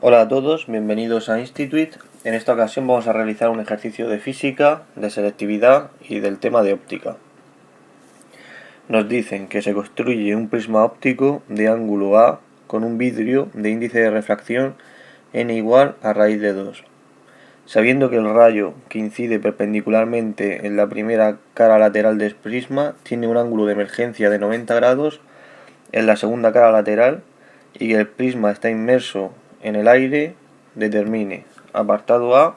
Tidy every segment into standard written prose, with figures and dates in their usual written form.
Hola a todos, bienvenidos a Institute. En esta ocasión vamos a realizar un ejercicio de física, de selectividad y del tema de óptica. Nos dicen que se construye un prisma óptico de ángulo A con un vidrio de índice de refracción n igual a raíz de 2. Sabiendo que el rayo que incide perpendicularmente en la primera cara lateral del prisma tiene un ángulo de emergencia de 90 grados en la segunda cara lateral y que el prisma está inmerso en el aire, determine, apartado A,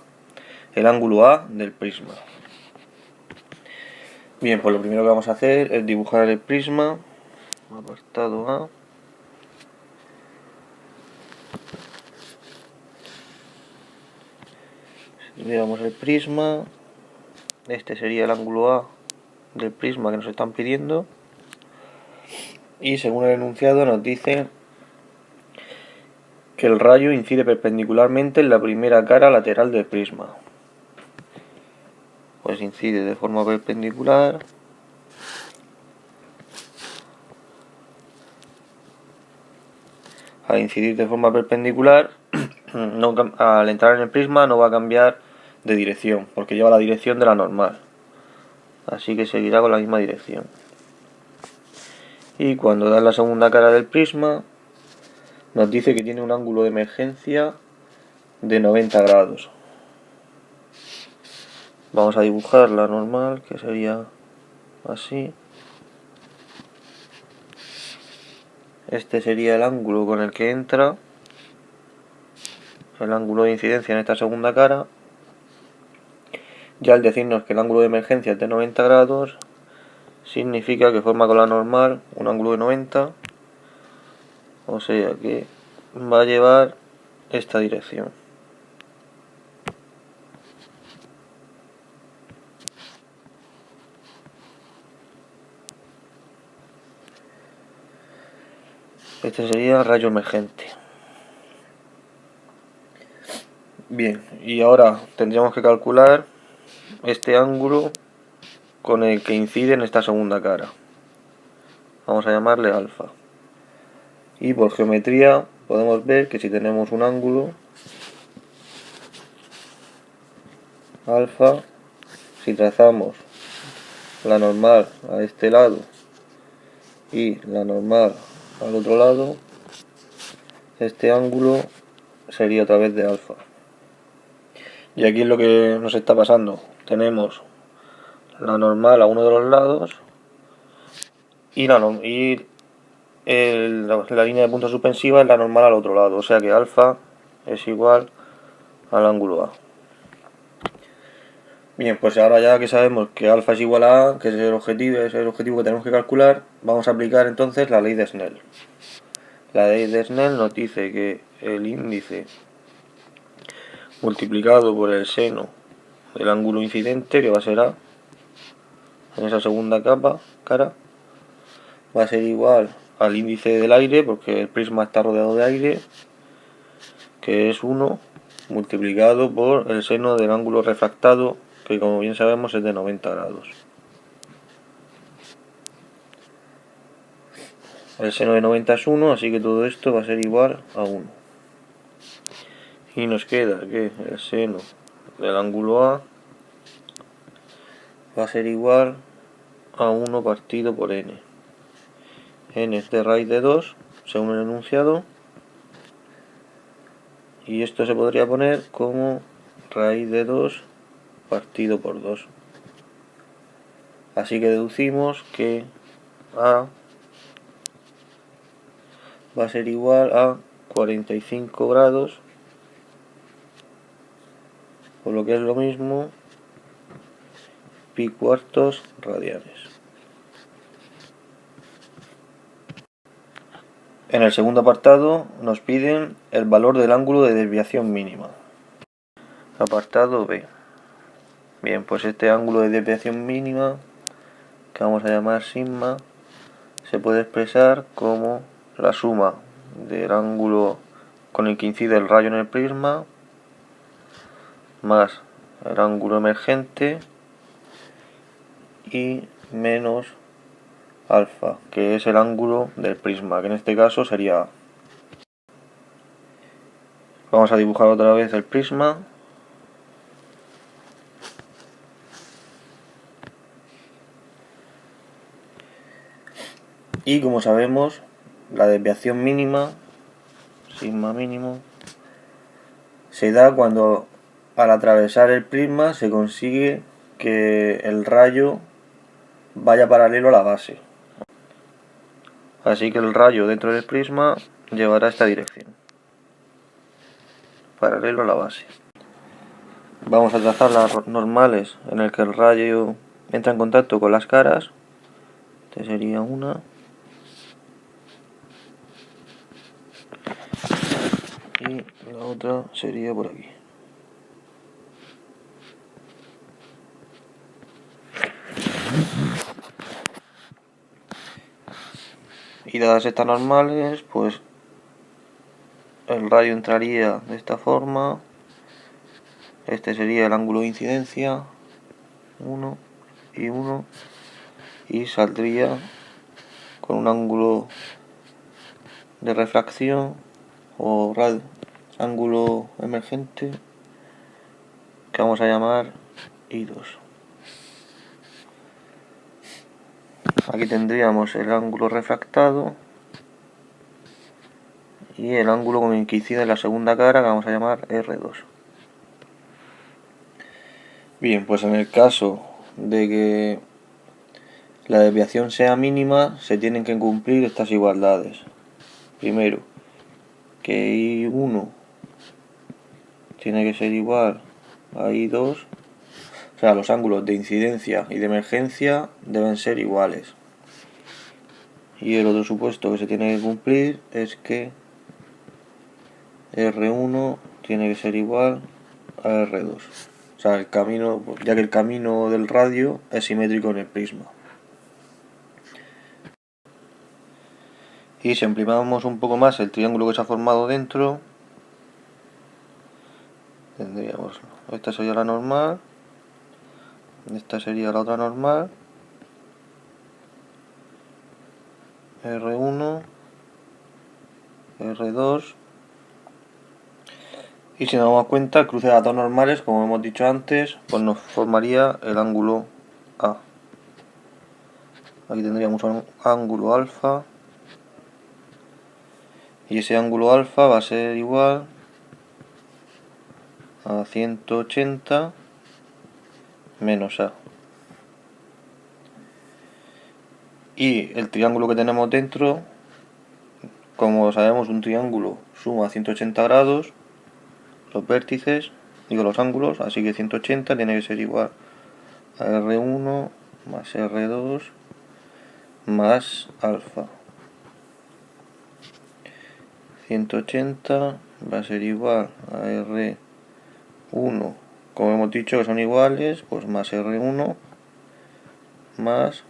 el ángulo A del prisma. Bien, pues lo primero que vamos a hacer es dibujar el prisma, apartado A. Si miramos el prisma, este sería el ángulo A del prisma que nos están pidiendo. Y según el enunciado nos dice que el rayo incide perpendicularmente en la primera cara lateral del prisma. Pues incide de forma perpendicular. Al incidir de forma perpendicular, al entrar en el prisma no va a cambiar de dirección, porque lleva la dirección de la normal. Así que seguirá con la misma dirección. Y cuando da la segunda cara del prisma, nos dice que tiene un ángulo de emergencia de 90 grados. Vamos a dibujar la normal, que sería así. Este sería el ángulo con el que entra, el ángulo de incidencia en esta segunda cara. Ya al decirnos que el ángulo de emergencia es de 90 grados, significa que forma con la normal un ángulo de 90, o sea que va a llevar esta dirección. Este sería rayo emergente. Bien, y ahora tendríamos que calcular este ángulo con el que incide en esta segunda cara. Vamos a llamarle alfa. Y por geometría podemos ver que si tenemos un ángulo alfa, si trazamos la normal a este lado y la normal al otro lado, este ángulo sería otra vez de alfa. Y aquí es lo que nos está pasando. Tenemos la normal a uno de los lados y la línea de punta suspensiva es la normal al otro lado. O sea que alfa es igual al ángulo A. Bien, pues ahora ya que sabemos que alfa es igual a A, que es el objetivo que tenemos que calcular, vamos a aplicar entonces la ley de Snell. La ley de Snell nos dice que el índice multiplicado por el seno del ángulo incidente, que va a ser A, en esa segunda cara, va a ser igual al índice del aire, porque el prisma está rodeado de aire, que es 1 multiplicado por el seno del ángulo refractado, que como bien sabemos es de 90 grados. El seno de 90 es 1, así que todo esto va a ser igual a 1. Y nos queda que el seno del ángulo A va a ser igual a 1 partido por n. N es de raíz de 2, según el enunciado. Y esto se podría poner como raíz de 2 partido por 2. Así que deducimos que A va a ser igual a 45 grados, o lo que es lo mismo, pi cuartos radianes. En el segundo apartado nos piden el valor del ángulo de desviación mínima. Apartado B. Bien, pues este ángulo de desviación mínima, que vamos a llamar sigma, se puede expresar como la suma del ángulo con el que incide el rayo en el prisma más el ángulo emergente y menos alfa, que es el ángulo del prisma, que en este caso sería A. Vamos a dibujar otra vez el prisma. Y como sabemos, la desviación mínima, sigma mínimo, se da cuando al atravesar el prisma se consigue que el rayo vaya paralelo a la base. Así que el rayo dentro del prisma llevará esta dirección, paralelo a la base. Vamos a trazar las normales en el que el rayo entra en contacto con las caras. Esta sería una. Y la otra sería por aquí. Y dadas estas normales, pues el rayo entraría de esta forma. Este sería el ángulo de incidencia, 1 y 1, y saldría con un ángulo de refracción o ángulo emergente que vamos a llamar I2. Aquí tendríamos el ángulo refractado y el ángulo con el que incide en la segunda cara, que vamos a llamar R2. Bien, pues en el caso de que la desviación sea mínima, se tienen que cumplir estas igualdades. Primero, que I1 tiene que ser igual a I2, o sea, los ángulos de incidencia y de emergencia deben ser iguales. Y el otro supuesto que se tiene que cumplir es que R1 tiene que ser igual a R2. O sea, el camino, ya que el camino del radio es simétrico en el prisma. Y si ampliamos un poco más el triángulo que se ha formado dentro, tendríamos, esta sería la normal, esta sería la otra normal, R1, R2, y si nos damos cuenta, el cruce de las dos normales, como hemos dicho antes, pues nos formaría el ángulo A. Aquí tendríamos un ángulo alfa, y ese ángulo alfa va a ser igual a 180 menos A. Y el triángulo que tenemos dentro, como sabemos, un triángulo suma 180 grados, los vértices, digo los ángulos, así que 180 tiene que ser igual a R1 más R2 más alfa. 180 va a ser igual a R1, como hemos dicho que son iguales, pues más R1 más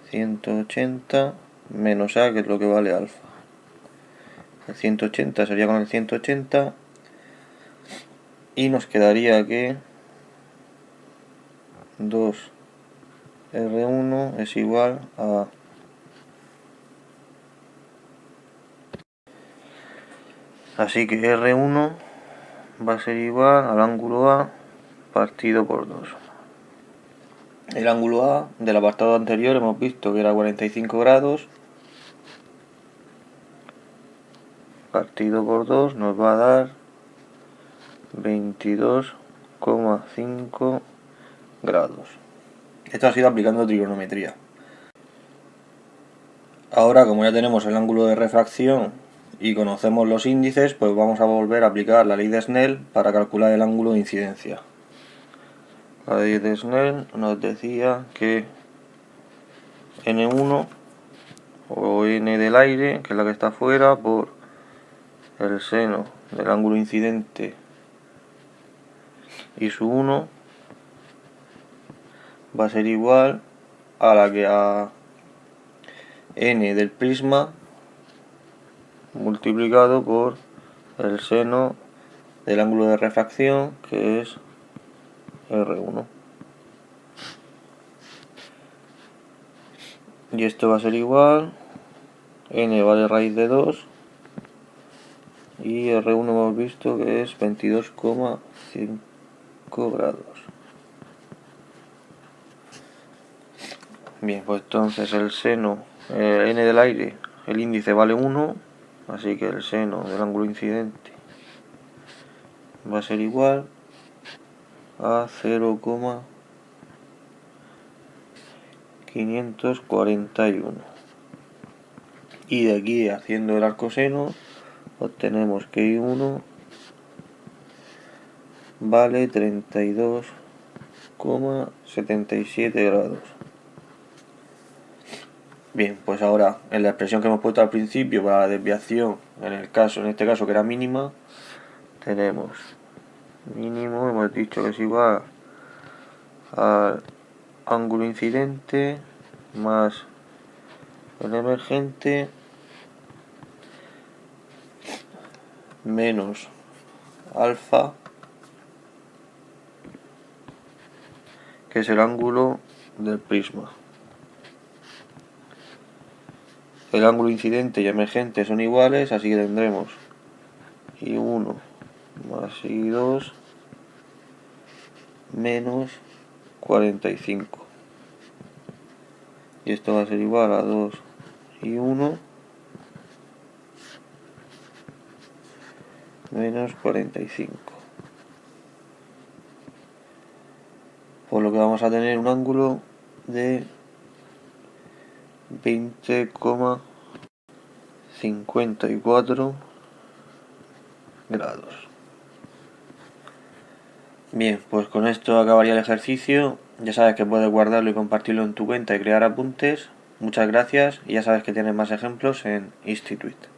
180 menos A, que es lo que vale alfa. El 180 sería con el 180 y nos quedaría que 2R1 es igual a... Así que R1 va a ser igual al ángulo A partido por 2. El ángulo A del apartado anterior hemos visto que era 45 grados. Partido por 2 nos va a dar 22,5 grados. Esto ha sido aplicando trigonometría. Ahora, como ya tenemos el ángulo de refracción y conocemos los índices, pues vamos a volver a aplicar la ley de Snell para calcular el ángulo de incidencia. La ley de Snell nos decía que N1 o N del aire, que es la que está afuera, por el seno del ángulo incidente y su 1 va a ser igual a la que a N del prisma multiplicado por el seno del ángulo de refracción, que es R1. Y esto va a ser igual, N vale raíz de 2 y R1 hemos visto que es 22,5 grados. Bien, pues entonces el seno, n del aire, el índice vale 1, así que el seno del ángulo incidente va a ser igual a 0,541. Y de aquí, haciendo el arcoseno, obtenemos que I1 vale 32,77 grados. Bien, pues ahora en la expresión que hemos puesto al principio para la desviación, en este caso que era mínima, tenemos mínimo, hemos dicho que es igual al ángulo incidente más el emergente menos alfa, que es el ángulo del prisma. El ángulo incidente y emergente son iguales, así que tendremos I1 más I2 menos 45. Y esto va a ser igual a 2I1 menos 45. Por lo que vamos a tener un ángulo de 20,54 grados. Bien, pues con esto acabaría el ejercicio. Ya sabes que puedes guardarlo y compartirlo en tu cuenta y crear apuntes. Muchas gracias y ya sabes que tienes más ejemplos en Institute.